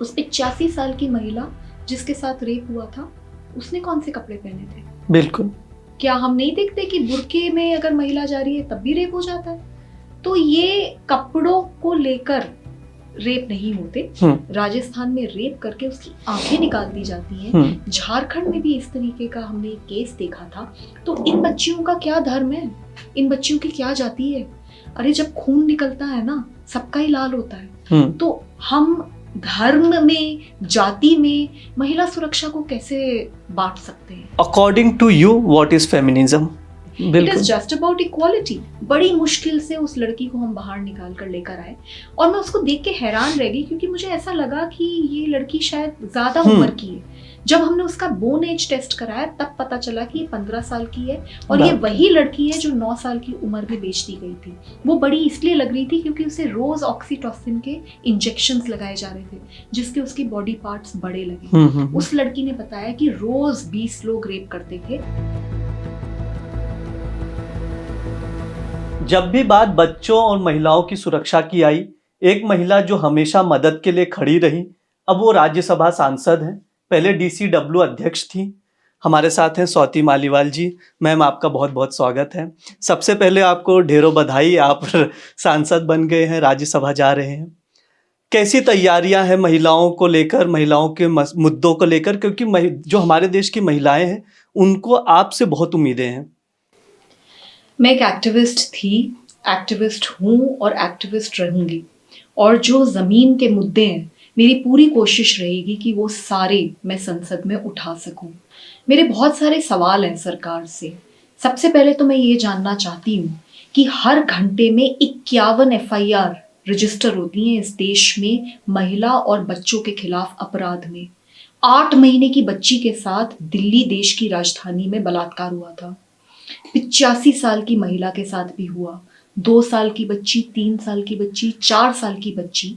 उस 85 साल की महिला जिसके साथ रेप हुआ था, उसने कौन से कपड़े पहने थे? बिल्कुल। क्या हम नहीं देखते कि बुर्के में अगर महिला जा रही है तब भी रेप हो जाता है? तो ये कपड़ों को लेकर रेप नहीं होते। राजस्थान में रेप करके उसकी आंखें निकाल दी जाती हैं। झारखंड में भी इस तरीके का हमने एक केस देखा था। तो इन बच्चियों का क्या धर्म है? इन बच्चियों की क्या जाति है? अरे जब खून निकलता है ना, सबका ही लाल होता है। तो हम धर्म में, जाति में महिला सुरक्षा को कैसे बांट सकते हैं? According to you what is feminism? It is just about equality. बड़ी मुश्किल से उस लड़की को हम बाहर निकाल कर लेकर आए और मैं उसको देख के हैरान रह गई, क्योंकि मुझे ऐसा लगा कि ये लड़की शायद ज्यादा उम्र की है। जब हमने उसका बोन एज टेस्ट कराया तब पता चला कि ये 15 साल की है और ये वही लड़की है जो 9 साल की उम्र में बेच दी गई थी। वो बड़ी इसलिए लग रही थी क्योंकि उसे रोज ऑक्सीटोसिन के इंजेक्शंस लगाए जा रहे थे, जिसके उसकी बॉडी पार्ट्स बड़े लगे। उस लड़की ने बताया कि रोज 20 लोग रेप करते थे। जब भी बात बच्चों और महिलाओं की सुरक्षा की आई, एक महिला जो हमेशा मदद के लिए खड़ी रही, अब वो राज्यसभा सांसद हैं, पहले DCW अध्यक्ष थी। हमारे साथ हैं स्वाति मालीवाल जी। मैम, आपका बहुत बहुत स्वागत है। सबसे पहले आपको ढेरों बधाई, आप सांसद बन गए हैं, राज्यसभा जा रहे हैं। कैसी तैयारियां हैं महिलाओं को लेकर, महिलाओं के मुद्दों को लेकर, क्योंकि जो हमारे देश की महिलाएं हैं उनको आपसे बहुत उम्मीदें हैं। मैं एक एक्टिविस्ट थी, एक्टिविस्ट हूँ और एक्टिविस्ट रहूंगी। और जो ज़मीन के मुद्दे हैं, मेरी पूरी कोशिश रहेगी कि वो सारे मैं संसद में उठा सकूं। मेरे बहुत सारे सवाल हैं सरकार से। सबसे पहले तो मैं ये जानना चाहती हूँ कि हर घंटे में 51 FIR रजिस्टर होती हैं इस देश में महिला और बच्चों के खिलाफ अपराध में। 8 महीने की बच्ची के साथ दिल्ली देश की राजधानी में बलात्कार हुआ था। 85 साल की महिला के साथ भी हुआ। 2 साल की बच्ची, 3 साल की बच्ची, 4 साल की बच्ची,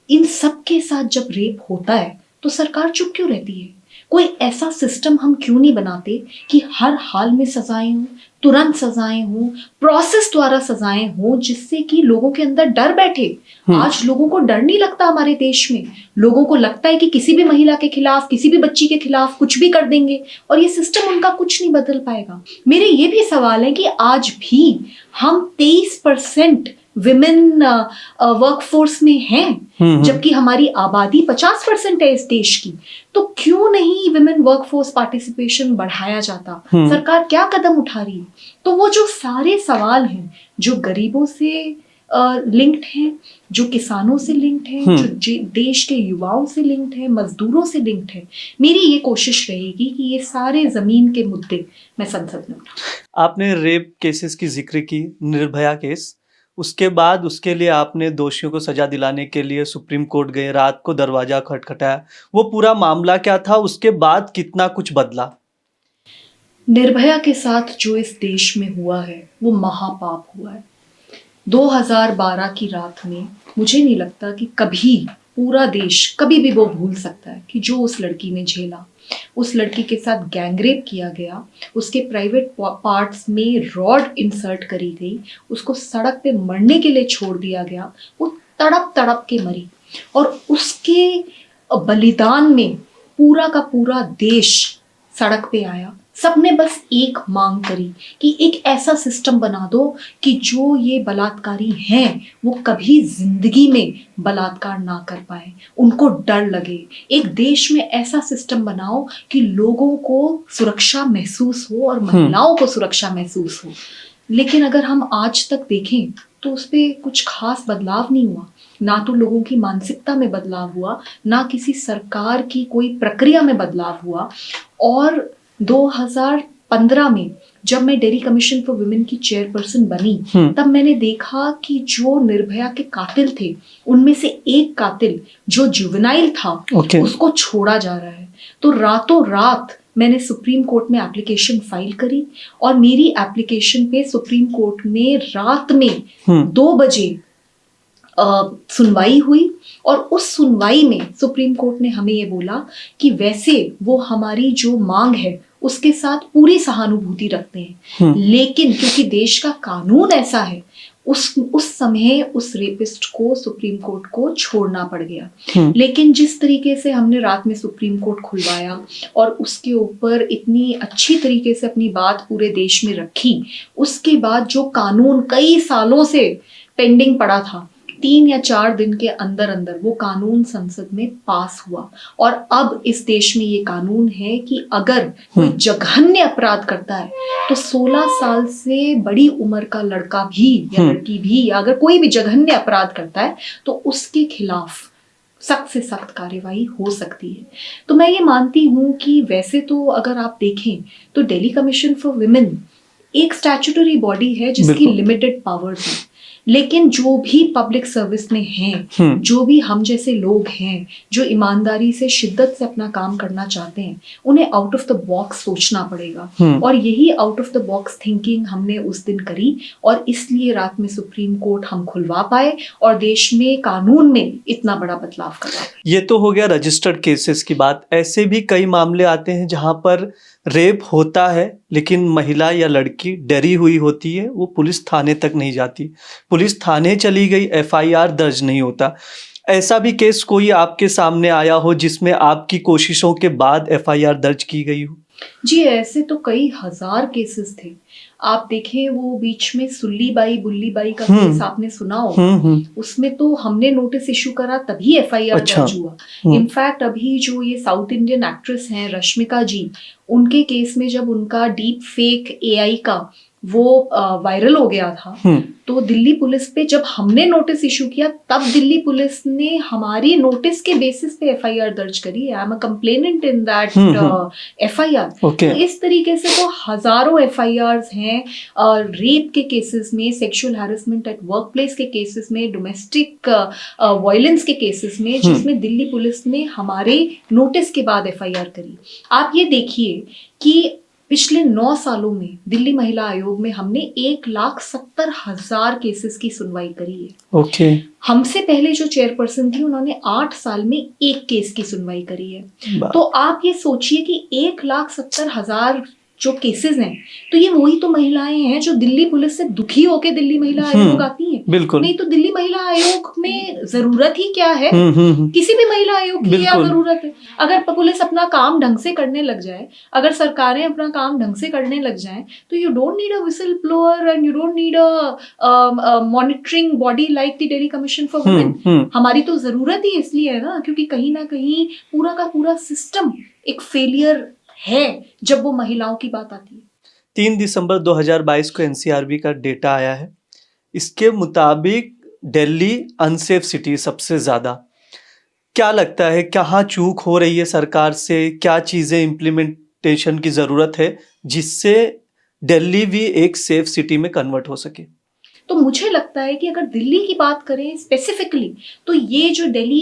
इन सब के साथ जब रेप होता है तो सरकार चुप क्यों रहती है? कोई ऐसा सिस्टम हम क्यों नहीं बनाते कि हर हाल में सजाएं हों, तुरंत सजाएं हों, प्रोसेस द्वारा सजाएं हों, जिससे कि लोगों के अंदर डर बैठे। आज लोगों को डर नहीं लगता हमारे देश में। लोगों को लगता है कि किसी भी महिला के खिलाफ, किसी भी बच्ची के खिलाफ कुछ भी कर देंगे और ये सिस्टम उनका कुछ नहीं बदल पाएगा। मेरे ये भी सवाल है कि आज भी हम 23% विमेन वर्कफोर्स में हैं, जबकि हमारी आबादी 50% है इस देश की। तो क्यों नहीं विमेन वर्कफोर्स पार्टिसिपेशन बढ़ाया जाता? सरकार क्या कदम उठा रही है? तो वो जो सारे सवाल हैं जो गरीबों से लिंक्ड हैं, जो किसानों से लिंक्ड हैं, जो देश के युवाओं से लिंक्ड हैं, मजदूरों से लिंक्ड हैं, मेरी ये कोशिश रहेगी कि ये सारे जमीन के मुद्दे मैं संसद में उठाऊं। आपने रेप केसेस की जिक्र की, निर्भया केस, उसके बाद उसके लिए आपने दोषियों को सजा दिलाने के लिए सुप्रीम कोर्ट गए, रात को दरवाजा खटखटाया। वो पूरा मामला क्या था? उसके बाद कितना कुछ बदला? निर्भया के साथ जो इस देश में हुआ है वो महापाप हुआ है। 2012 की रात में मुझे नहीं लगता कि कभी पूरा देश कभी भी वो भूल सकता है कि जो उस लड़की ने झेला। उस लड़की के साथ गैंगरेप किया गया, उसके प्राइवेट पार्ट्स में रॉड इंसर्ट करी गई, उसको सड़क पे मरने के लिए छोड़ दिया गया। वो तड़प तड़प के मरी और उसके बलिदान में पूरा का पूरा देश सड़क पे आया। सबने बस एक मांग करी कि एक ऐसा सिस्टम बना दो कि जो ये बलात्कारी हैं वो कभी जिंदगी में बलात्कार ना कर पाए, उनको डर लगे। एक देश में ऐसा सिस्टम बनाओ कि लोगों को सुरक्षा महसूस हो और महिलाओं को सुरक्षा महसूस हो। लेकिन अगर हम आज तक देखें तो उस पर कुछ खास बदलाव नहीं हुआ। ना तो लोगों की मानसिकता में बदलाव हुआ, ना किसी सरकार की कोई प्रक्रिया में बदलाव हुआ। और 2015 में जब मैं डेली कमीशन फॉर वुमेन की चेयरपर्सन बनी, तब मैंने देखा कि जो निर्भया के कातिल थे उनमें से एक कातिल जो जुवेनाइल था, उसको छोड़ा जा रहा है। तो रातों रात मैंने सुप्रीम कोर्ट में एप्लीकेशन फाइल करी और मेरी एप्लीकेशन पे सुप्रीम कोर्ट में रात में 2 बजे सुनवाई हुई। और उस सुनवाई में सुप्रीम कोर्ट ने हमें ये बोला कि वैसे वो हमारी जो मांग है उसके साथ पूरी सहानुभूति रखते हैं, लेकिन क्योंकि देश का कानून ऐसा है उस समय उस रेपिस्ट को सुप्रीम कोर्ट को छोड़ना पड़ गया। लेकिन जिस तरीके से हमने रात में सुप्रीम कोर्ट खुलवाया और उसके ऊपर इतनी अच्छी तरीके से अपनी बात पूरे देश में रखी, उसके बाद जो कानून कई सालों से पेंडिंग पड़ा था, 3 या 4 दिन के अंदर अंदर वो कानून संसद में पास हुआ। और अब इस देश में ये कानून है कि अगर कोई जघन्य अपराध करता है तो 16 साल से बड़ी उम्र का लड़का भी या लड़की भी, या अगर कोई भी जघन्य अपराध करता है तो उसके खिलाफ सख्त से सख्त कार्यवाही हो सकती है। तो मैं ये मानती हूँ कि वैसे तो अगर आप देखें तो दिल्ली कमीशन फॉर विमेन एक स्टैट्यूटरी बॉडी है जिसकी लिमिटेड पावर्स हैं, लेकिन जो भी पब्लिक सर्विस में हैं, जो भी हम जैसे लोग हैं जो ईमानदारी से शिद्दत से अपना काम करना चाहते हैं, उन्हें आउट ऑफ द बॉक्स सोचना पड़ेगा। और यही out of the box thinking हमने उस दिन करी और इसलिए रात में सुप्रीम कोर्ट हम खुलवा पाए और देश में कानून में इतना बड़ा बदलाव करवा पाए। ये तो हो गया रजिस्टर्ड केसेस की बात। ऐसे भी कई मामले आते हैं जहां पर रेप होता है लेकिन महिला या लड़की डरी हुई होती है, वो पुलिस थाने तक नहीं जाती, पुलिस थाने चली गई, एफआईआर दर्ज नहीं होता। ऐसा भी केस कोई आपके सामने आया हो जिसमें आपकी कोशिशों के बाद एफआईआर दर्ज की गई हो? जी, ऐसे तो कई हजार केसेस थे। आप देखें वो बीच में सुल्ली बाई बुल्ली बाई का केस आपने सुना होगा, उसमें तो हमने नोटिस इशू करा तभी एफआईआर दर्ज हुआ। इनफैक्ट अभी जो ये साउथ इंडियन एक्ट्रेस हैं रश्मिका जी, उनके केस में जब उनका डीप फेक एआई का वो वायरल हो गया था, तो दिल्ली पुलिस पे जब हमने नोटिस इशू किया तब दिल्ली पुलिस ने हमारी नोटिस के बेसिस पे एफआईआर दर्ज करी। I am a complainant in that FIR. तो इस तरीके से तो हजारों एफआईआर्स हैं रेप के केसेस में, sexual harassment at work place के केसेस में, डोमेस्टिक वायलेंस के केसेस में, जिसमें दिल्ली पुलिस ने हमारे नोटिस के बाद एफआईआर करी। आप ये देखिए कि पिछले 9 सालों में दिल्ली महिला आयोग में हमने 1,70,000 केसेस की सुनवाई करी है। हमसे पहले जो चेयरपर्सन थी उन्होंने 8 साल में 1 केस की सुनवाई करी है। तो आप ये सोचिए कि 1,70,000 जो केसेस हैं, तो ये वही तो महिलाएं हैं जो दिल्ली पुलिस से दुखी होके दिल्ली महिला आयोग आती हैं। बिल्कुल नहीं तो दिल्ली महिला आयोग में जरूरत ही क्या है? किसी भी महिला आयोग की क्या जरूरत है? अगर पुलिस अपना काम ढंग से करने लग जाए, अगर सरकारें अपना काम ढंग से करने लग जाएं, तो you don't need a whistle blower and you don't need a monitoring body like the Delhi Commission for women. हमारी तो जरूरत ही इसलिए है ना, क्योंकि कहीं ना कहीं पूरा का पूरा सिस्टम एक फेलियर है जब वो महिलाओं की बात आती है। 3 दिसंबर 2022 को एनसीआरबी का डेटा आया है। इसके मुताबिक दिल्ली अनसेफ सिटी सबसे ज्यादा। क्या लगता है कहाँ चूक हो रही है सरकार से? क्या चीजें इम्प्लीमेंटेशन की जरूरत है जिससे दिल्ली भी एक सेफ सिटी में कन्वर्ट हो सके? तो मुझे लगता है कि अगर दिल्ली की बात करें स्पेसिफिकली, तो ये जो दिल्ली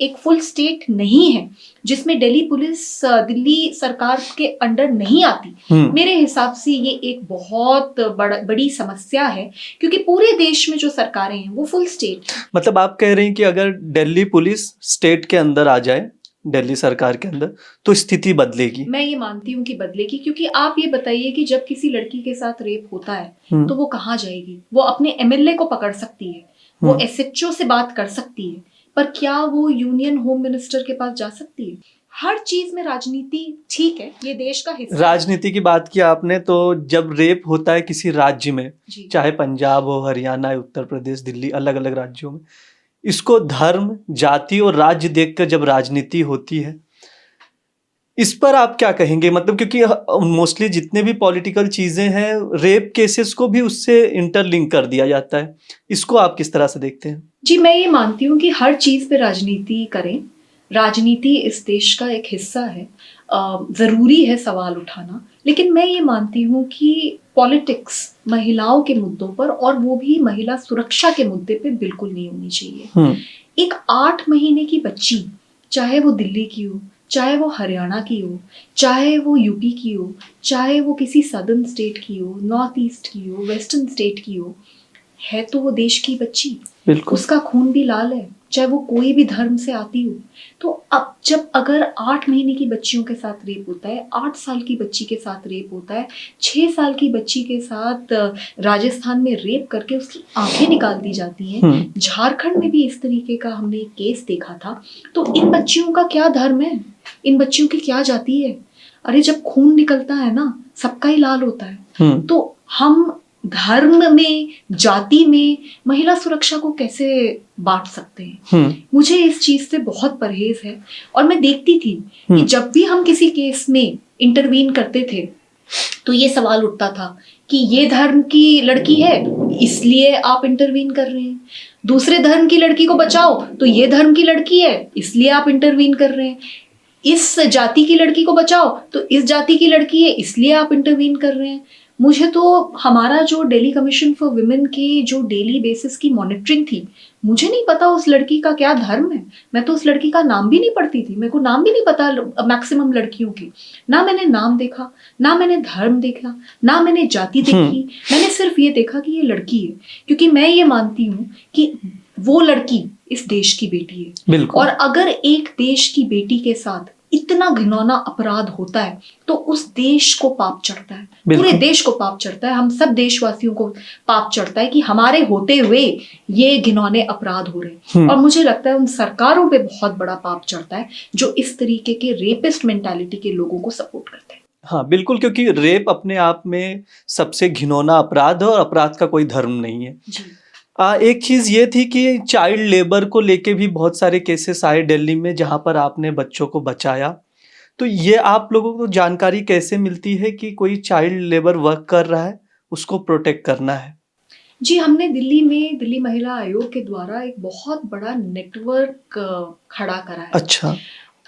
एक फुल स्टेट नहीं है जिसमें दिल्ली पुलिस दिल्ली सरकार के अंडर नहीं आती, मेरे हिसाब से ये एक बहुत बड़ी समस्या है, क्योंकि पूरे देश में जो सरकारें हैं वो फुल स्टेट। मतलब आप कह रहे हैं कि अगर दिल्ली पुलिस स्टेट के अंदर आ जाए, दिल्ली सरकार के अंदर, तो स्थिति बदलेगी? मैं ये मानती हूँ कि बदलेगी, क्योंकि आप ये बताइए कि जब किसी लड़की के साथ रेप होता है तो वो कहाँ जाएगी? वो अपने एमएलए को पकड़ सकती है, वो एसएचओ से बात कर सकती है, पर क्या वो यूनियन होम मिनिस्टर के पास जा सकती है? हर चीज में राजनीति ठीक है, ये देश का हिस्सा। राजनीति की बात की आपने, तो जब रेप होता है किसी राज्य में, चाहे पंजाब हो, हरियाणा, उत्तर प्रदेश, दिल्ली, अलग अलग राज्यों में, इसको धर्म, जाति और राज्य देखकर जब राजनीति होती है, इस पर आप क्या कहेंगे? मतलब क्योंकि मोस्टली जितने भी पॉलिटिकल चीजें हैं, रेप केसेस को भी उससे इंटरलिंक कर दिया जाता है। इसको आप किस तरह से देखते हैं? जी, मैं ये मानती हूँ कि हर चीज पे राजनीति करें। राजनीति इस देश का एक हिस्सा है, जरूरी है सवाल उठाना, लेकिन मैं ये मानती हूँ कि पॉलिटिक्स महिलाओं के मुद्दों पर, और वो भी महिला सुरक्षा के मुद्दे पे, बिल्कुल नहीं होनी चाहिए। एक 8 महीने की बच्ची, चाहे वो दिल्ली की हो, चाहे वो हरियाणा की हो, चाहे वो यूपी की हो, चाहे वो किसी सदर्न स्टेट की हो, नॉर्थ ईस्ट की हो, वेस्टर्न स्टेट की हो, है तो वो देश की बच्ची, उसका खून भी लाल है। चाहे वो कोई भी धर्म से आती हो। तो अब जब अगर 8 महीने की बच्चियों के साथ रेप होता है, 8 साल की बच्ची के साथ रेप होता है, 6 साल की बच्ची के साथ राजस्थान में रेप करके उसकी आंखें निकाल दी जाती हैं, झारखंड में भी इस तरीके का हमने एक केस देखा था। तो इन बच्चियों का क्या धर्म है, इन बच्चियों की क्या जाति है? अरे जब खून निकलता है ना, सबका ही लाल होता है। तो हम धर्म में, जाति में महिला सुरक्षा को कैसे बांट सकते हैं? मुझे इस चीज से बहुत परहेज है। और मैं देखती थी कि जब भी हम किसी केस में इंटरवीन करते थे तो ये सवाल उठता था कि ये धर्म की लड़की है इसलिए आप इंटरवीन कर रहे हैं, दूसरे धर्म की लड़की को बचाओ तो ये धर्म की लड़की है इसलिए आप इंटरवीन कर रहे हैं, इस जाति की लड़की को बचाओ तो इस जाति की लड़की है इसलिए आप इंटरवीन कर रहे हैं। मुझे तो हमारा जो दिल्ली कमीशन फॉर वुमेन की जो डेली बेसिस की मॉनिटरिंग थी, मुझे नहीं पता उस लड़की का क्या धर्म है। मैं तो उस लड़की का नाम भी नहीं पढ़ती थी, मेरे को नाम भी नहीं पता मैक्सिमम लड़कियों की। ना मैंने नाम देखा, ना मैंने धर्म देखा, ना मैंने जाति देखी। मैंने सिर्फ ये देखा कि ये लड़की है, क्योंकि मैं ये मानती हूँ कि वो लड़की इस देश की बेटी है। और अगर एक देश की बेटी के साथ इतना घिनौना अपराध होता है तो उस देश को पाप चढ़ता है, पूरे देश को पाप चढ़ता है, हम सब देशवासियों को पाप चढ़ता है कि हमारे होते हुए ये घिनौने अपराध हो रहे हैं। और मुझे लगता है उन सरकारों पे बहुत बड़ा पाप चढ़ता है जो इस तरीके के रेपिस्ट मेंटालिटी के लोगों को सपोर्ट करते हैं। हाँ बिल्कुल, क्योंकि रेप अपने आप में सबसे घिनौना अपराध है और अपराध का कोई धर्म नहीं है जी। एक चीज ये थी कि चाइल्ड लेबर को लेके भी बहुत सारे केसेस आए दिल्ली में, जहां पर आपने बच्चों को बचाया। तो ये आप लोगों को जानकारी कैसे मिलती है कि कोई चाइल्ड लेबर वर्क कर रहा है, उसको प्रोटेक्ट करना है? जी, हमने दिल्ली में दिल्ली महिला आयोग के द्वारा एक बहुत बड़ा नेटवर्क खड़ा करा है। अच्छा।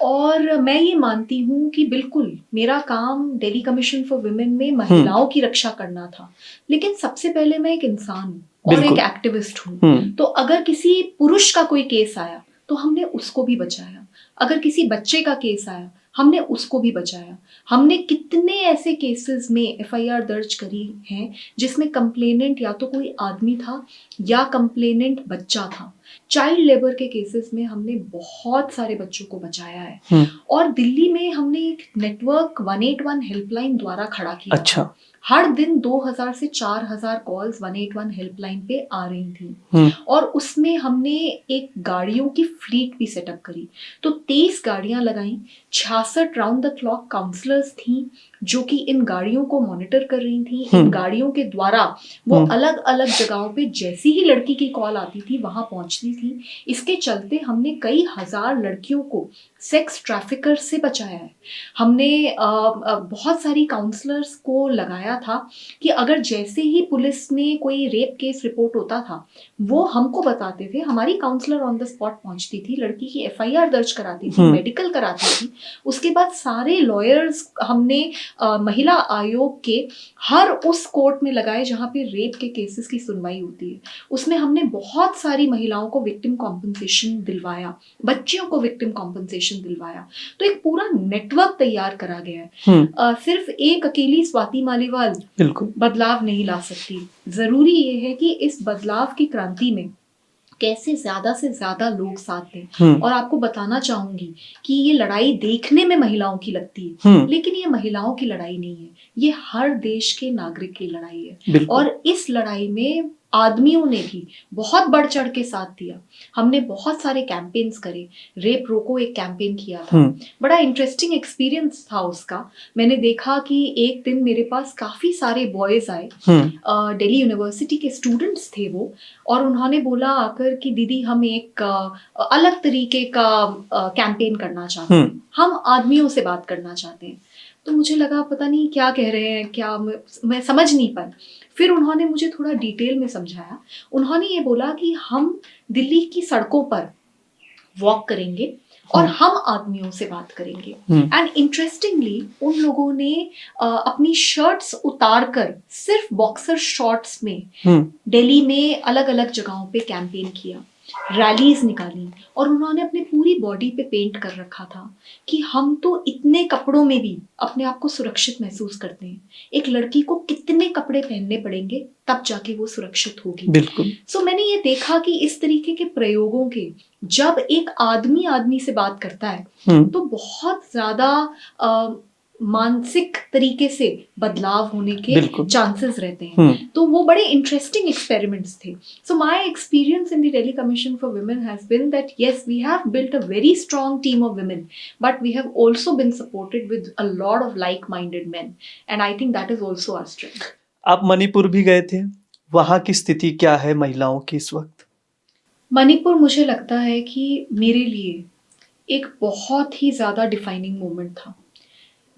और मैं ये मानती हूँ कि बिल्कुल मेरा काम दिल्ली कमीशन फॉर वुमेन में महिलाओं की रक्षा करना था, लेकिन सबसे पहले मैं एक इंसान हूँ और एक एक्टिविस्ट हूँ। तो अगर किसी पुरुष का कोई केस आया तो हमने उसको भी बचाया, अगर किसी बच्चे का केस आया हमने उसको भी बचाया। हमने कितने ऐसे केसेस में एफआईआर दर्ज करी हैं जिसमें कंप्लेनेंट या तो कोई आदमी था या कंप्लेनेंट बच्चा था। चाइल्ड लेबर के केसेस में हमने बहुत सारे बच्चों को बचाया है। और दिल्ली में हमने एक नेटवर्क 181 हेल्पलाइन द्वारा खड़ा किया। अच्छा। हर दिन 2000 से 4000 कॉल्स 181 हेल्पलाइन पे आ रही थी। और उसमें हमने एक गाड़ियों की फ्लीट भी सेटअप करी। तो 23 गाड़ियां लगाई, 66 राउंड द क्लॉक काउंसलर्स थी जो कि इन गाड़ियों को मॉनिटर कर रही थी। इन गाड़ियों के द्वारा वो अलग अलग जगहों पे जैसी ही लड़की की कॉल आती थी वहां पहुंचती थी। इसके चलते हमने कई हजार लड़कियों को सेक्स ट्रैफिकर से बचाया है। हमने बहुत सारी काउंसलर्स को लगाया था कि अगर जैसे ही पुलिस में कोई रेप केस रिपोर्ट होता था वो हमको बताते थे, हमारी काउंसलर ऑन द स्पॉट पहुंचती थी, लड़की की एफआईआर दर्ज कराती थी, मेडिकल कराती थी। उसके बाद सारे लॉयर्स हमने महिला आयोग के हर उस कोर्ट में लगाए जहां पे रेप के केसेस की सुनवाई होती है। उसमें हमने बहुत सारी महिलाओं को विक्टिम कॉम्पनसेशन दिलवाया, बच्चियों को विक्टिम कॉम्पनसेशन दिलवाया। तो एक पूरा नेटवर्क तैयार करा गया है। सिर्फ एक अकेली स्वाति मालीवाल बिल्कुल बदलाव नहीं ला सकती। जरूरी ये है कि इस बदलाव की क्रांति में कैसे ज्यादा से ज्यादा लोग साथ दें। और आपको बताना चाहूंगी कि ये लड़ाई देखने में महिलाओं की लगती है, लेकिन ये महिलाओं की लड़ाई नहीं है, ये हर देश के नागरिक की लड़ाई है। और इस लड़ाई में आदमियों ने भी बहुत बढ़ चढ़ के साथ दिया। हमने बहुत सारे कैंपेन्स करे, रेप रोको एक कैंपेन किया था, बड़ा इंटरेस्टिंग एक्सपीरियंस था उसका। मैंने देखा कि एक दिन मेरे पास काफी सारे बॉयज आए, दिल्ली यूनिवर्सिटी के स्टूडेंट्स थे वो, और उन्होंने बोला आकर कि दीदी हम एक अलग तरीके का कैंपेन करना चाहते हैं, हम आदमियों से बात करना चाहते हैं। तो मुझे लगा पता नहीं क्या कह रहे हैं, क्या मैं समझ नहीं पाई। फिर उन्होंने मुझे थोड़ा डिटेल में समझाया। उन्होंने ये बोला कि हम दिल्ली की सड़कों पर वॉक करेंगे और हम आदमियों से बात करेंगे। एंड इंटरेस्टिंगली उन लोगों ने अपनी शर्ट्स उतार कर सिर्फ बॉक्सर शॉर्ट्स में दिल्ली में अलग अलग जगहों पे कैंपेन किया। रैलीज निकाली और उन्होंने अपनी पूरी बॉडी पे पेंट कर रखा था कि हम तो इतने कपड़ों में भी अपने आप को सुरक्षित महसूस करते हैं, एक लड़की को कितने कपड़े पहनने पड़ेंगे तब जाके वो सुरक्षित होगी। बिल्कुल। सो मैंने ये देखा कि इस तरीके के प्रयोगों के जब एक आदमी आदमी से बात करता है तो बहुत ज्यादा मानसिक तरीके से बदलाव होने के बिल्कुल। चांसेस रहते हैं। तो वो बड़े इंटरेस्टिंग एक्सपेरिमेंट्स थे। So my experience in the Delhi Commission for Women has been that yes, we have built a very strong team of women, but we have also been supported with a lot of like-minded men, and I think that is also our strength. आप मणिपुर भी गए थे, वहाँ की स्थिति क्या है महिलाओं की इस वक्त? मणिपुर मुझे लगता है कि मेरे लिए एक बहुत ही ज़्यादा डिफाइनिंग मोमेंट था।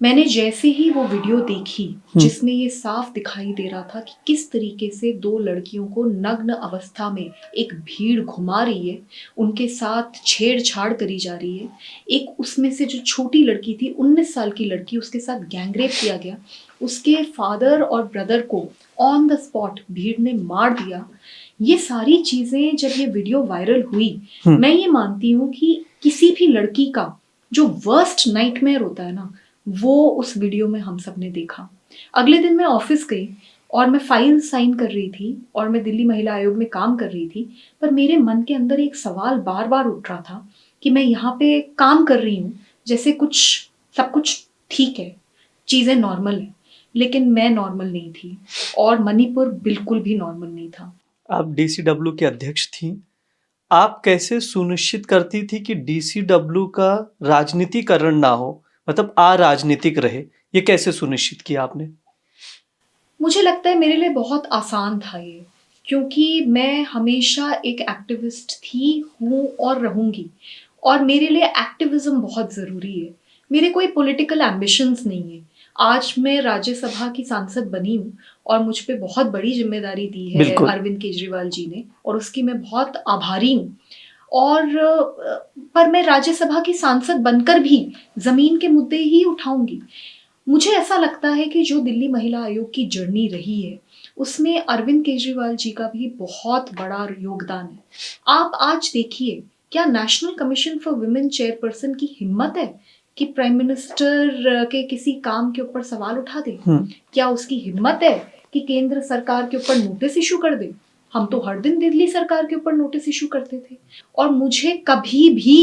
मैंने जैसे ही वो वीडियो देखी जिसमें ये साफ दिखाई दे रहा था कि किस तरीके से दो लड़कियों को नग्न अवस्था में एक भीड़ घुमा रही है, उनके साथ छेड़छाड़ करी जा रही है। एक उसमें से जो छोटी लड़की थी 19 साल की लड़की, उसके साथ गैंगरेप किया गया, उसके फादर और ब्रदर को ऑन द स्पॉट भीड़ ने मार दिया। ये सारी चीज़ें जब ये वीडियो वायरल हुई, मैं ये मानती हूँ कि किसी भी लड़की का जो वर्स्ट नाइटमेयर होता है ना, वो उस वीडियो में हम सब ने देखा। अगले दिन मैं ऑफिस गई और मैं फाइल साइन कर रही थी और मैं दिल्ली महिला आयोग में काम कर रही थी, पर मेरे मन के अंदर एक सवाल बार बार उठ रहा था कि मैं यहाँ पे काम कर रही हूँ जैसे सब कुछ ठीक है, चीज़ें नॉर्मल है, लेकिन मैं नॉर्मल नहीं थी और मणिपुर बिल्कुल भी नॉर्मल नहीं था। आप DCW के अध्यक्ष थी, आप कैसे सुनिश्चित करती थी कि DCW का राजनीतिकरण ना हो, मतलब अराजनीतिक रहे? ये कैसे सुनिश्चित किया आपने? मुझे लगता है मेरे लिए बहुत आसान था ये, क्योंकि मैं हमेशा एक एक्टिविस्ट थी, हूँ और रहूँगी, और मेरे लिए एक्टिविज्म बहुत ज़रूरी है। मेरे कोई पॉलिटिकल एम्बिशंस नहीं है। आज मैं राज्यसभा की सांसद बनी हूँ और मुझ पे बहुत बड़ी जिम्मेदारी दी है बिल्कुल। अरविंद केजरीवाल जी ने, और उसकी मैं बहुत आभारी हूँ। और पर मैं राज्यसभा की सांसद बनकर भी ज़मीन के मुद्दे ही उठाऊंगी। मुझे ऐसा लगता है कि जो दिल्ली महिला आयोग की जर्नी रही है उसमें अरविंद केजरीवाल जी का भी बहुत बड़ा योगदान है। आप आज देखिए, क्या national commission for women chairperson की हिम्मत है कि प्राइम मिनिस्टर के किसी काम के ऊपर सवाल उठा दे? क्या उसकी हिम्मत है कि केंद्र सरकार के ऊपर नोटिस इशू कर दे? हम तो हर दिन दिल्ली सरकार के ऊपर नोटिस इशू करते थे और मुझे कभी भी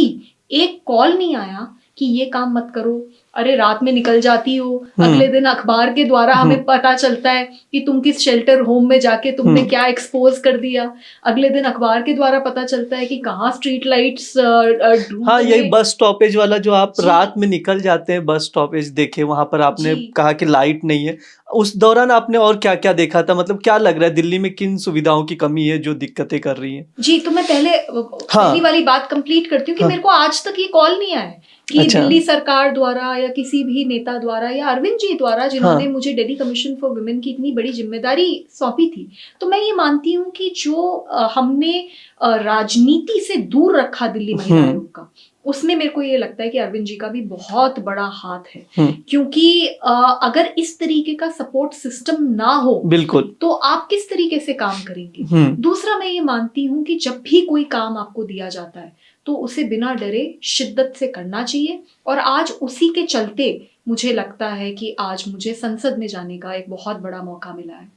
एक कॉल नहीं आया कि ये काम मत करो, अरे रात में निकल जाती हो, अगले दिन अखबार के द्वारा हमें पता चलता है कि तुम किस शेल्टर होम में जाके तुमने क्या एक्सपोज कर दिया, अगले दिन अखबार के द्वारा पता चलता है कि कहाँ स्ट्रीट लाइट्स हाँ, यही बस स्टॉपेज वाला जो आप रात में निकल जाते हैं, बस स्टॉपेज देखे, वहां पर आपने कहा कि लाइट नहीं है। उस दौरान आपने और क्या क्या देखा था? मतलब क्या लग रहा है दिल्ली में किन सुविधाओं की कमी है जो दिक्कतें कर रही है? जी, तो मैं पहली वाली बात कंप्लीट करती हूँ कि मेरे को आज तक ये कॉल नहीं आया कि दिल्ली सरकार द्वारा या किसी भी नेता द्वारा या अरविंद जी द्वारा, जिन्होंने मुझे दिल्ली कमीशन फॉर वुमेन की इतनी बड़ी जिम्मेदारी सौंपी थी, तो मैं ये मानती हूँ कि जो हमने राजनीति से दूर रखा दिल्ली महिला आयोग का, उसमें मेरे को ये लगता है कि अरविंद जी का भी बहुत बड़ा हाथ है, क्योंकि अगर इस तरीके का सपोर्ट सिस्टम ना हो बिल्कुल तो आप किस तरीके से काम करेंगे। दूसरा, मैं ये मानती हूँ कि जब भी कोई काम आपको दिया जाता है तो उसे बिना डरे शिद्दत से करना चाहिए, और आज उसी के चलते मुझे लगता है कि आज मुझे संसद में जाने का एक बहुत बड़ा मौका मिला है।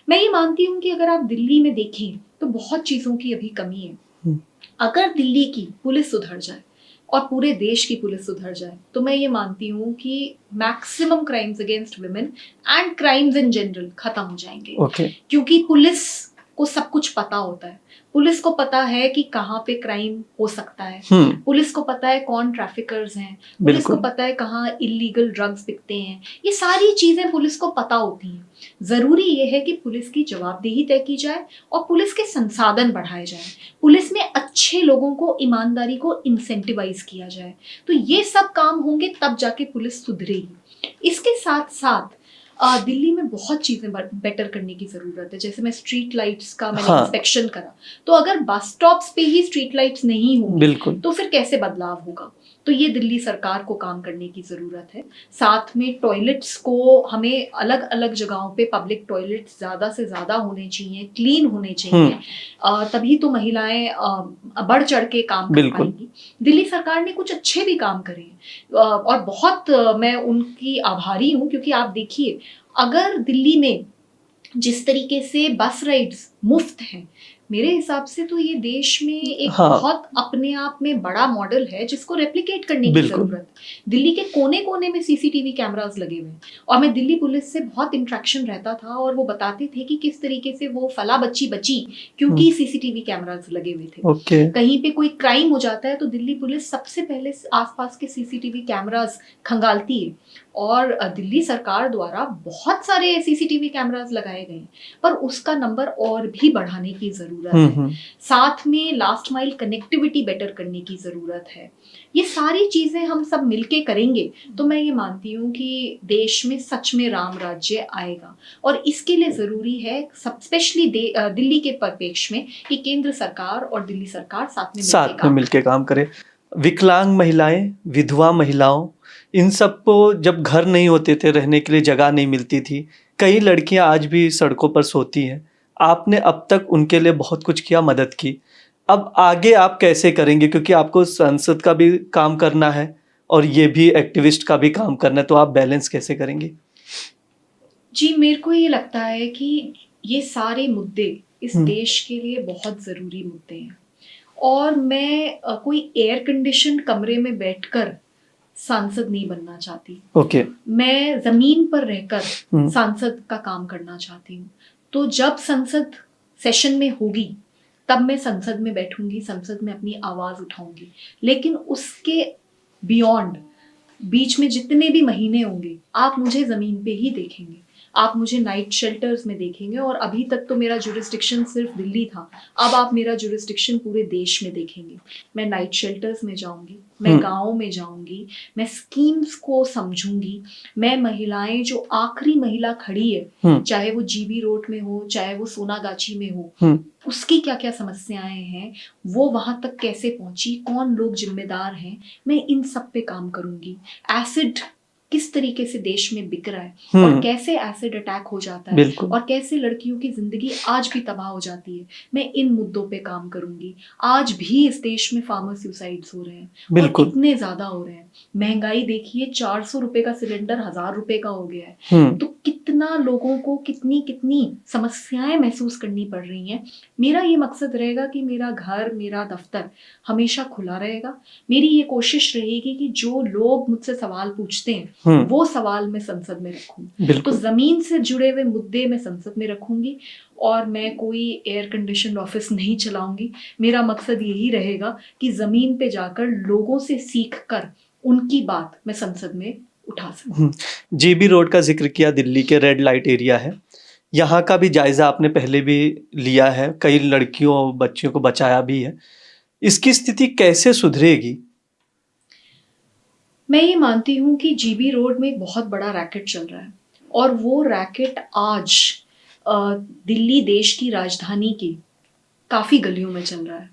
मैं ये मानती हूँ कि अगर आप दिल्ली में देखें तो बहुत चीज़ों की अभी कमी है। अगर दिल्ली की पुलिस सुधर जाए और पूरे देश की पुलिस सुधर जाए तो मैं ये मानती हूँ कि maximum crimes against women and crimes in general खत्म हो जाएंगे। क्योंकि पुलिस को सब कुछ पता होता है, पुलिस को पता है कि कहाँ पे क्राइम हो सकता है, पुलिस को पता है कौन ट्रैफिकर्स हैं, पुलिस को पता है कहाँ इलीगल ड्रग्स बिकते हैं, ये सारी चीजें पुलिस को पता होती हैं। जरूरी ये है कि पुलिस की जवाबदेही तय की जाए और पुलिस के संसाधन बढ़ाए जाए, पुलिस में अच्छे लोगों को, ईमानदारी को इंसेंटिवाइज किया जाए। तो ये सब काम होंगे तब जाके पुलिस सुधरेगी। इसके साथ साथ दिल्ली में बहुत चीजें बेटर करने की जरूरत है। जैसे मैं स्ट्रीट लाइट्स का मैंने इंस्पेक्शन करा, तो अगर बस स्टॉप्स पे ही स्ट्रीट लाइट्स नहीं होंगी तो फिर कैसे बदलाव होगा? तो ये दिल्ली सरकार को काम करने की ज़रूरत है। साथ में टॉयलेट्स को हमें अलग अलग जगहों पे पब्लिक टॉयलेट्स ज़्यादा से ज़्यादा होने चाहिए, क्लीन होने चाहिए। तभी तो महिलाएं बढ़ चढ़ के काम कर बिल्कुल। पाएंगी। दिल्ली सरकार ने कुछ अच्छे भी काम करे हैं, और बहुत मैं उनकी आभारी हूँ, क्योंकि आप देखिए अगर दिल्ली में जिस तरीके से बस राइड्स मुफ्त हैं, मेरे हिसाब से तो ये देश में एक हाँ। बहुत अपने आप में बड़ा मॉडल है जिसको रेप्लिकेट करने की बिल्कुल। जरूरत है। दिल्ली के कोने कोने में सीसीटीवी कैमरास लगे हुए हैं, और मैं दिल्ली पुलिस से बहुत इंटरेक्शन रहता था, और वो बताते थे कि किस तरीके से वो फला बच्ची बची क्योंकि सीसीटीवी कैमरास लगे हुए थे। ओके। कहीं पे कोई क्राइम हो जाता है तो दिल्ली पुलिस सबसे पहले आसपास के सीसीटीवी कैमरास खंगालती है, और दिल्ली सरकार द्वारा बहुत सारे सीसीटीवी कैमरास लगाए गए हैं, पर उसका नंबर और भी बढ़ाने की जरूरत है। साथ में लास्ट माइल कनेक्टिविटी बेटर करने की जरूरत है। ये सारी चीजें हम सब मिलके करेंगे तो मैं ये मानती हूँ कि देश में सच में राम राज्य आएगा, और इसके लिए जरूरी है स्पेशली दिल्ली के परिप्रेक्ष्य में कि केंद्र सरकार और दिल्ली सरकार साथ में मिलके काम करे। विकलांग महिलाएं, विधवा महिलाओं, इन सबको जब घर नहीं होते थे, रहने के लिए जगह नहीं मिलती थी, कई लड़कियां आज भी सड़कों पर सोती हैं। आपने अब तक उनके लिए बहुत कुछ किया, मदद की। अब आगे आप कैसे करेंगे, क्योंकि आपको संसद का भी काम करना है और ये भी एक्टिविस्ट का भी काम करना है, तो आप बैलेंस कैसे करेंगे? जी, मेरे को ये लगता है कि ये सारे मुद्दे इस देश के लिए बहुत ज़रूरी मुद्दे हैं, और मैं कोई एयर कंडीशन कमरे में बैठकर सांसद नहीं बनना चाहती। ओके। मैं ज़मीन पर रहकर सांसद का काम करना चाहती हूँ। तो जब संसद सेशन में होगी तब मैं संसद में बैठूंगी, संसद में अपनी आवाज़ उठाऊंगी, लेकिन उसके बियॉन्ड बीच में जितने भी महीने होंगे आप मुझे ज़मीन पे ही देखेंगे, आप मुझे नाइट शेल्टर्स में देखेंगे। और अभी तक तो मेरा जुरिस्डिक्शन सिर्फ दिल्ली था, अब आप मेरा जुरिस्डिक्शन पूरे देश में देखेंगे। मैं नाइट शेल्टर्स में जाऊंगी, मैं गाँव में जाऊंगी, मैं स्कीम्स को समझूंगी, मैं महिलाएं जो आखिरी महिला खड़ी है, चाहे वो जीबी रोड में हो, चाहे वो सोनागाछी में हो, उसकी क्या क्या समस्याएं हैं, वो वहां तक कैसे पहुंची, कौन लोग जिम्मेदार हैं, मैं इन सब पे काम करूंगी। एसिड किस तरीके से देश में बिक रहा है और कैसे एसिड अटैक हो जाता है और कैसे लड़कियों की जिंदगी आज भी तबाह हो जाती है, मैं इन मुद्दों पे काम करूंगी। आज भी इस देश में फार्मर सुसाइड्स हो रहे हैं और कितने ज्यादा हो रहे हैं। महंगाई देखिए, 400 रुपए का सिलेंडर 1000 रुपए का हो गया है। तो कितना लोगों को कितनी कितनी समस्याएं महसूस करनी पड़ रही हैं। मेरा ये मकसद रहेगा कि मेरा घर, मेरा दफ्तर हमेशा खुला रहेगा। मेरी ये कोशिश रहेगी कि जो लोग मुझसे सवाल पूछते हैं वो सवाल मैं संसद में रखूं। तो जमीन से जुड़े हुए मुद्दे मैं संसद में रखूंगी, और मैं कोई एयर कंडीशन ऑफिस नहीं चलाऊंगी। मेरा मकसद यही रहेगा कि जमीन पे जाकर लोगों से सीख कर उनकी बात मैं संसद में उठा सकूं। जीबी रोड का जिक्र किया, दिल्ली के रेड लाइट एरिया है, यहाँ का भी जायजा आपने पहले भी लिया है, कई लड़कियों और बच्चियों को बचाया भी है। इसकी स्थिति कैसे सुधरेगी? मैं ये मानती हूँ कि जीबी रोड में एक बहुत बड़ा रैकेट चल रहा है, और वो रैकेट आज दिल्ली देश की राजधानी की काफी गलियों में चल रहा है।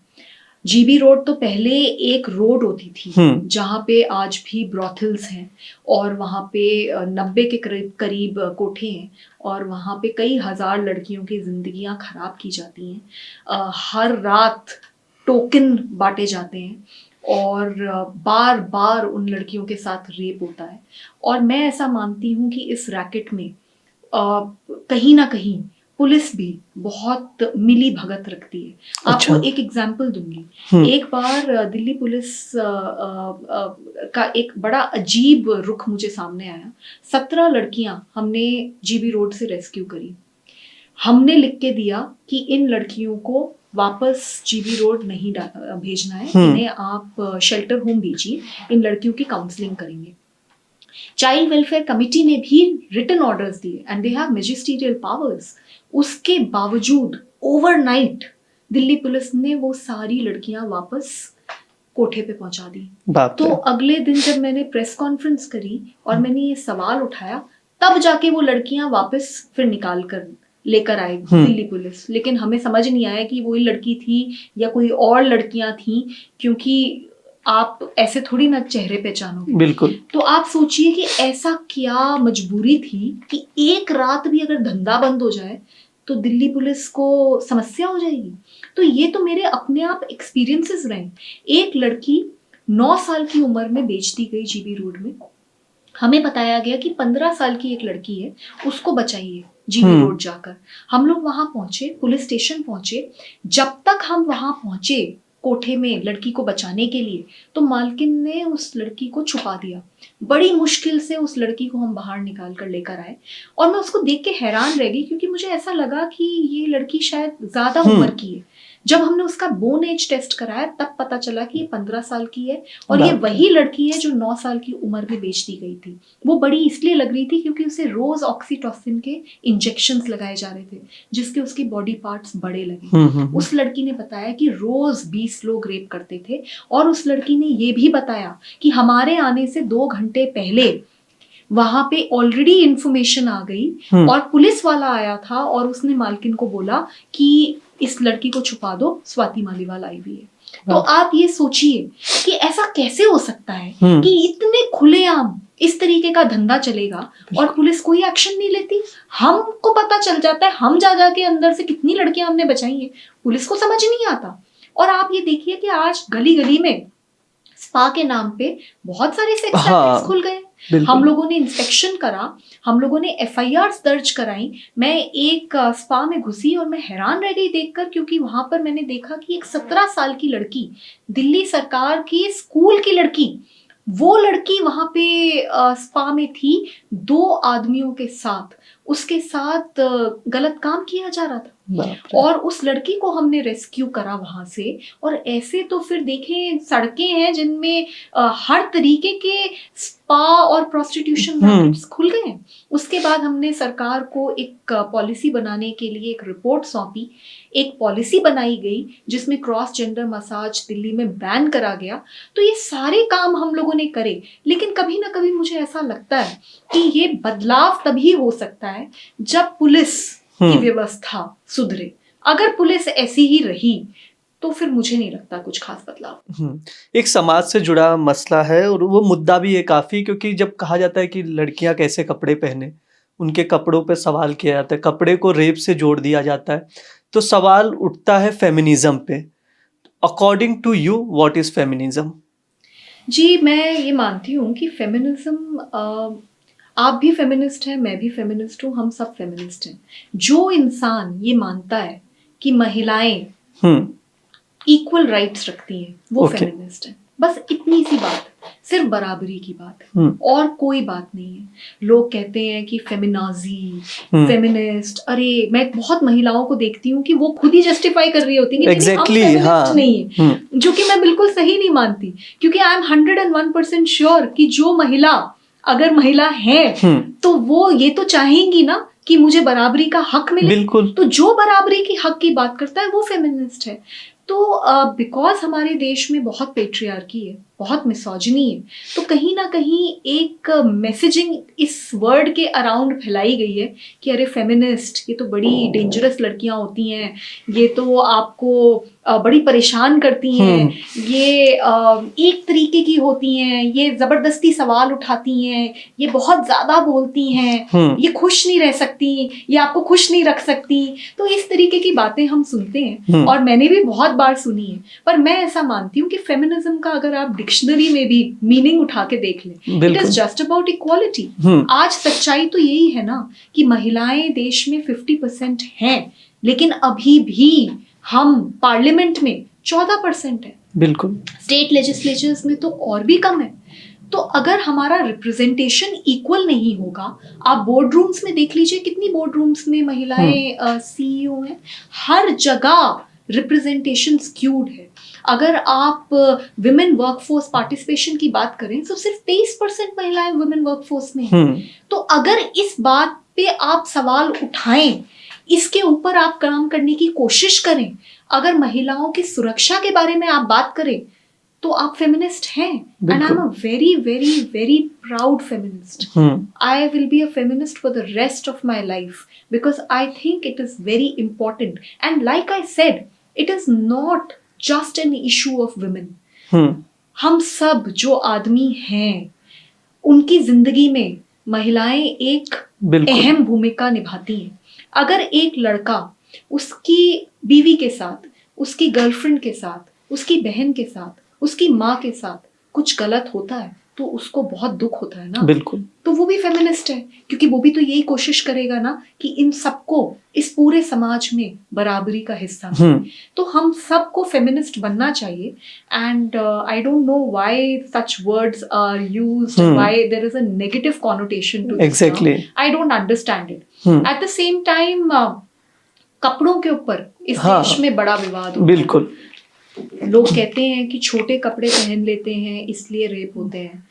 जीबी रोड तो पहले एक रोड होती थी जहाँ पे आज भी ब्रॉथल्स हैं, और वहाँ पे 90 के करीब कोठे हैं, और वहाँ पे कई हजार लड़कियों की जिंदगियां खराब की जाती हैं। हर रात टोकन बांटे जाते हैं, और बार बार उन लड़कियों के साथ रेप होता है। और मैं ऐसा मानती हूँ कि इस रैकेट में कहीं ना कहीं पुलिस भी बहुत मिली भगत रखती है। आपको एक एग्जाम्पल दूंगी। एक बार दिल्ली पुलिस का एक बड़ा अजीब रुख मुझे सामने आया। 17 लड़कियां हमने जीबी रोड से रेस्क्यू करी। हमने लिख के दिया कि इन लड़कियों को वापस जीबी रोड नहीं भेजना है, इन्हें आप शेल्टर होम भेजिए, इन लड़कियों की काउंसलिंग करेंगे। चाइल्ड वेलफेयर कमिटी ने भी रिटन ऑर्डर्स दिए, and they have magisterial powers. उसके बावजूद ओवरनाइट दिल्ली पुलिस ने वो सारी लड़कियां वापस कोठे पे पहुंचा दी। तो अगले दिन जब मैंने प्रेस कॉन्फ्रेंस करी और मैंने ये सवाल उठाया, तब जाके वो लड़कियां वापस फिर निकाल कर लेकर आई दिल्ली पुलिस। लेकिन हमें समझ नहीं आया कि वही लड़की थी या कोई और लड़कियां थी, क्योंकि आप ऐसे थोड़ी ना चेहरे पहचानोगे। बिल्कुल। तो आप सोचिए कि ऐसा क्या मजबूरी थी कि एक रात भी अगर धंधा बंद हो जाए तो दिल्ली पुलिस को समस्या हो जाएगी। तो ये तो मेरे अपने आप एक्सपीरियंसेस रहे। एक लड़की 9 साल की उम्र में बेच दी गई जीबी रोड में। हमें बताया गया कि 15 साल की एक लड़की है, उसको बचाइए जीबी रोड जाकर। हम लोग वहां पहुंचे, पुलिस स्टेशन पहुंचे। जब तक हम वहां पहुंचे कोठे में लड़की को बचाने के लिए, तो मालकिन ने उस लड़की को छुपा दिया। बड़ी मुश्किल से उस लड़की को हम बाहर निकाल कर लेकर आए और मैं उसको देख के हैरान रह गई, क्योंकि मुझे ऐसा लगा कि ये लड़की शायद ज्यादा उम्र की है। जब हमने उसका बोन एज टेस्ट कराया तब पता चला कि ये 15 साल की है और ये वही लड़की है जो 9 साल की उम्र में बेच दी गई थी। वो बड़ी इसलिए लग रही थी क्योंकि उसे रोज ऑक्सीटोसिन के इंजेक्शंस लगाए जा रहे थे, जिसके उसके बॉडी पार्ट्स बड़े लगे। उस लड़की ने बताया कि रोज 20 लोग रेप करते थे और उस लड़की ने ये भी बताया कि हमारे आने से 2 घंटे पहले वहां पे ऑलरेडी इंफॉर्मेशन आ गई और पुलिस वाला आया था और उसने मालकिन को बोला कि इस लड़की को छुपा दो, स्वाति मालीवाल आई हुई है। तो आप ये सोचिए कि ऐसा कैसे हो सकता है कि इतने खुलेआम इस तरीके का धंधा चलेगा और पुलिस कोई एक्शन नहीं लेती। हमको पता चल जाता है, हम जा जाके अंदर से कितनी लड़कियां हमने बचाई हैं, पुलिस को समझ नहीं आता। और आप ये देखिए कि आज गली गली में स्पा के नाम पे बहुत सारे सेक्स रैकेट्स खुल गए। हम लोगों ने इंस्पेक्शन करा, हम लोगों ने एफआईआर्स दर्ज कराई। मैं एक स्पा में घुसी और मैं हैरान रह गई देखकर, क्योंकि वहां पर मैंने देखा कि एक 17 साल की लड़की, दिल्ली सरकार की स्कूल की लड़की, वो लड़की वहां पे स्पा में थी 2 आदमियों के साथ। उसके साथ गलत काम किया जा रहा था और उस लड़की को हमने रेस्क्यू करा वहां से। और ऐसे तो फिर देखें सड़कें हैं जिनमें हर तरीके के स्पा और प्रोस्टिट्यूशन रैकेट्स खुल गए हैं। उसके बाद हमने सरकार को एक पॉलिसी बनाने के लिए एक रिपोर्ट सौंपी। एक पॉलिसी बनाई गई जिसमें क्रॉस जेंडर मसाज दिल्ली में बैन करा गया। तो ये सारे काम हम लोगों ने करे, लेकिन कभी ना कभी मुझे ऐसा लगता है कि ये बदलाव तभी हो सकता है जब पुलिस की व्यवस्था सुधरे। अगर पुलिस ऐसी ही रही तो फिर मुझे नहीं लगता कुछ खास बदलाव। एक समाज से जुड़ा मसला है और वो मुद्दा भी है काफी, क्योंकि जब कहा जाता है कि लड़कियां कैसे कपड़े पहने, उनके कपड़ों पे सवाल किया जाता है, कपड़े को रेप से जोड़ दिया जाता है, तो सवाल उठता है फेमिनिज्म पे। According to you what is feminism? जी, मैं ये मानती हूँ कि फेमिनिज्म, आप भी फेमिनिस्ट हैं, मैं भी फेमिनिस्ट हूँ, हम सब फेमिनिस्ट हैं। जो इंसान ये मानता है कि महिलाएं इक्वल राइट्स रखती हैं, वो फेमिनिस्ट है। बस इतनी सी बात, सिर्फ बराबरी की बात, और कोई बात नहीं है। लोग कहते हैं कि फेमिनाजी, फेमिनिस्ट, अरे मैं बहुत महिलाओं को देखती हूँ कि वो खुद ही जस्टिफाई कर रही होती है कि exactly, हम फेमिनिस्ट नहीं है, जो कि मैं बिल्कुल सही नहीं मानती, क्योंकि आई एम 101% श्योर कि जो महिला अगर महिला है तो वो ये तो चाहेंगी ना कि मुझे बराबरी का हक मिले। बिल्कुल। तो जो बराबरी की हक की बात करता है वो फेमिनिस्ट है। तो बिकॉज हमारे देश में बहुत पेट्रियार्की है, बहुत मिसोजिनी है, तो कहीं ना कहीं एक मैसेजिंग इस वर्ड के अराउंड फैलाई गई है कि अरे फेमिनिस्ट ये तो बड़ी डेंजरस लड़कियां होती हैं, ये तो आपको बड़ी परेशान करती हैं, ये एक तरीके की होती हैं, ये जबरदस्ती सवाल उठाती हैं, ये बहुत ज्यादा बोलती हैं, ये खुश नहीं रह सकती, ये आपको खुश नहीं रख सकती। तो इस तरीके की बातें हम सुनते हैं और मैंने भी बहुत बार सुनी है। पर मैं ऐसा मानती हूँ कि फेमिनिज्म का अगर आप डिक्शनरी में भी मीनिंग उठा के देख लें, it is just about equality. आज सच्चाई तो यही है ना कि महिलाएं देश में 50% हैं, लेकिन अभी भी हम पार्लियामेंट में 14% है। बिल्कुल। स्टेट लेजिस्लेचर्स में तो और भी कम है। तो अगर हमारा रिप्रेजेंटेशन इक्वल नहीं होगा, आप बोर्ड रूम्स में देख लीजिए, कितनी बोर्ड रूम्स में महिलाएं सीईओ हैं, हर जगह रिप्रेजेंटेशन स्क्यूड है। अगर आप विमेन वर्कफोर्स पार्टिसिपेशन की बात करें तो सिर्फ 23% महिलाएं वुमेन वर्कफोर्स में हैं। तो अगर इस बात पे आप सवाल उठाएं, इसके ऊपर आप काम करने की कोशिश करें, अगर महिलाओं की सुरक्षा के बारे में आप बात करें, तो आप फेमिनिस्ट हैं। And I am a very very very proud feminist. I will be a feminist for the rest of my life because I think it is very important. And like I said, it is not just an issue of women. हम सब जो आदमी हैं उनकी जिंदगी में महिलाएं एक बिल्कुल अहम भूमिका निभाती हैं। अगर एक लड़का उसकी बीवी के साथ, उसकी गर्लफ्रेंड के साथ, उसकी बहन के साथ, उसकी माँ के साथ कुछ गलत होता है तो उसको बहुत दुख होता है ना। बिल्कुल तो वो भी फेमिनिस्ट है, क्योंकि वो भी तो यही कोशिश करेगा ना कि इन सबको, इस पूरे समाज में बराबरी का हिस्सा मिले। तो हम सबको फेमिनिस्ट बनना चाहिए। And I don't know why such words are used, why there is a negative connotation to this. Exactly I don't understand it. At the same time कपड़ों के ऊपर इस हाँ, देश में बड़ा विवाद होता बिल्कुल है। लोग कहते हैं कि छोटे कपड़े पहन लेते हैं इसलिए रेप होते हैं।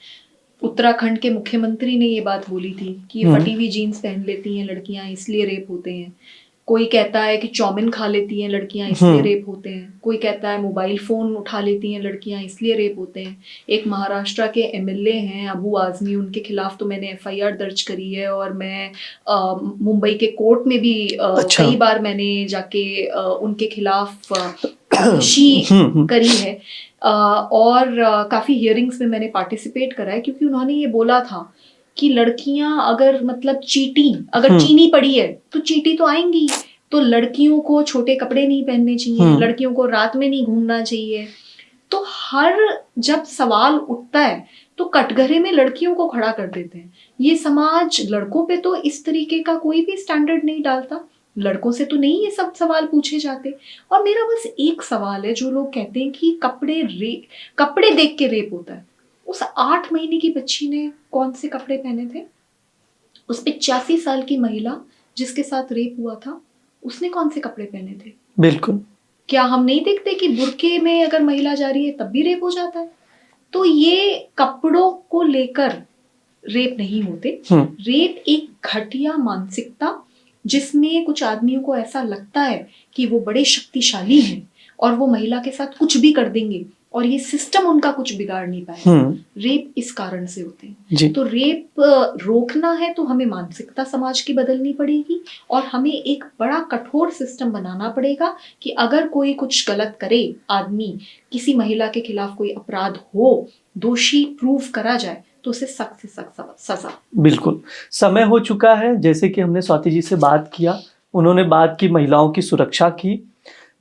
उत्तराखंड के मुख्यमंत्री ने ये बात बोली थी कि ये फटी हुई जीन्स पहन लेती हैं लड़कियां इसलिए रेप होते हैं। कोई कहता है कि चौमिन खा लेती हैं लड़कियां इसलिए रेप होते हैं। कोई कहता है मोबाइल फोन उठा लेती हैं लड़कियां इसलिए रेप होते हैं। एक महाराष्ट्र के एमएलए हैं अबू आजमी, उनके खिलाफ तो मैंने एफआईआर दर्ज करी है और मैं मुंबई के कोर्ट में भी अच्छा। कई बार मैंने जाके उनके खिलाफ करी है। और काफ़ी हियरिंग्स में मैंने पार्टिसिपेट करा है, क्योंकि उन्होंने ये बोला था कि लड़कियां अगर मतलब चीनी पड़ी है तो चीटी तो आएंगी। तो लड़कियों को छोटे कपड़े नहीं पहनने चाहिए, लड़कियों को रात में नहीं घूमना चाहिए। तो हर जब सवाल उठता है तो कटघरे में लड़कियों को खड़ा कर देते हैं। ये समाज लड़कों पे तो इस तरीके का कोई भी स्टैंडर्ड नहीं डालता। लड़कों से तो नहीं ये सब सवाल पूछे जाते। और मेरा बस एक सवाल है, जो लोग कहते हैं कि कपड़े देख के रेप होता है। उस 8 महीने की बच्ची ने कौन से कपड़े पहने थे? उस 85 साल की महिला जिसके साथ रेप हुआ था, उसने कौन से कपड़े पहने थे? बिल्कुल। क्या हम नहीं देखते कि बुर्के में अगर महिला जा रही है तब भी रेप हो जाता है? तो ये कपड़ों को लेकर रेप नहीं होते। रेप एक घटिया मानसिकता, जिसमें कुछ आदमियों को ऐसा लगता है कि वो बड़े शक्तिशाली हैं और वो महिला के साथ कुछ भी कर देंगे और ये सिस्टम उनका कुछ बिगाड़ नहीं पाएगा। रेप इस कारण से होते हैं। तो रेप रोकना है तो हमें मानसिकता समाज की बदलनी पड़ेगी और हमें एक बड़ा कठोर सिस्टम बनाना पड़ेगा कि अगर कोई कुछ गलत करे, आदमी किसी महिला के खिलाफ कोई अपराध हो, दोषी प्रूव करा जाए तो उसे सख्त से सख्त सजा। बिल्कुल समय हो चुका है। जैसे कि हमने स्वाति जी से बात किया, उन्होंने बात की महिलाओं की सुरक्षा की।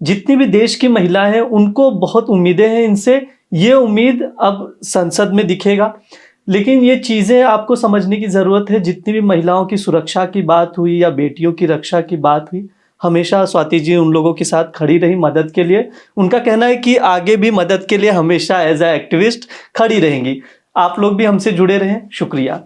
जितनी भी देश की महिलाएं हैं उनको बहुत उम्मीदें हैं इनसे। ये उम्मीद अब संसद में दिखेगा, लेकिन ये चीज़ें आपको समझने की ज़रूरत है। जितनी भी महिलाओं की सुरक्षा की बात हुई या बेटियों की रक्षा की बात हुई, हमेशा स्वाति जी उन लोगों के साथ खड़ी रही मदद के लिए। उनका कहना है कि आगे भी मदद के लिए हमेशा एज ए एक्टिविस्ट खड़ी रहेंगी। आप लोग भी हमसे जुड़े रहें। शुक्रिया।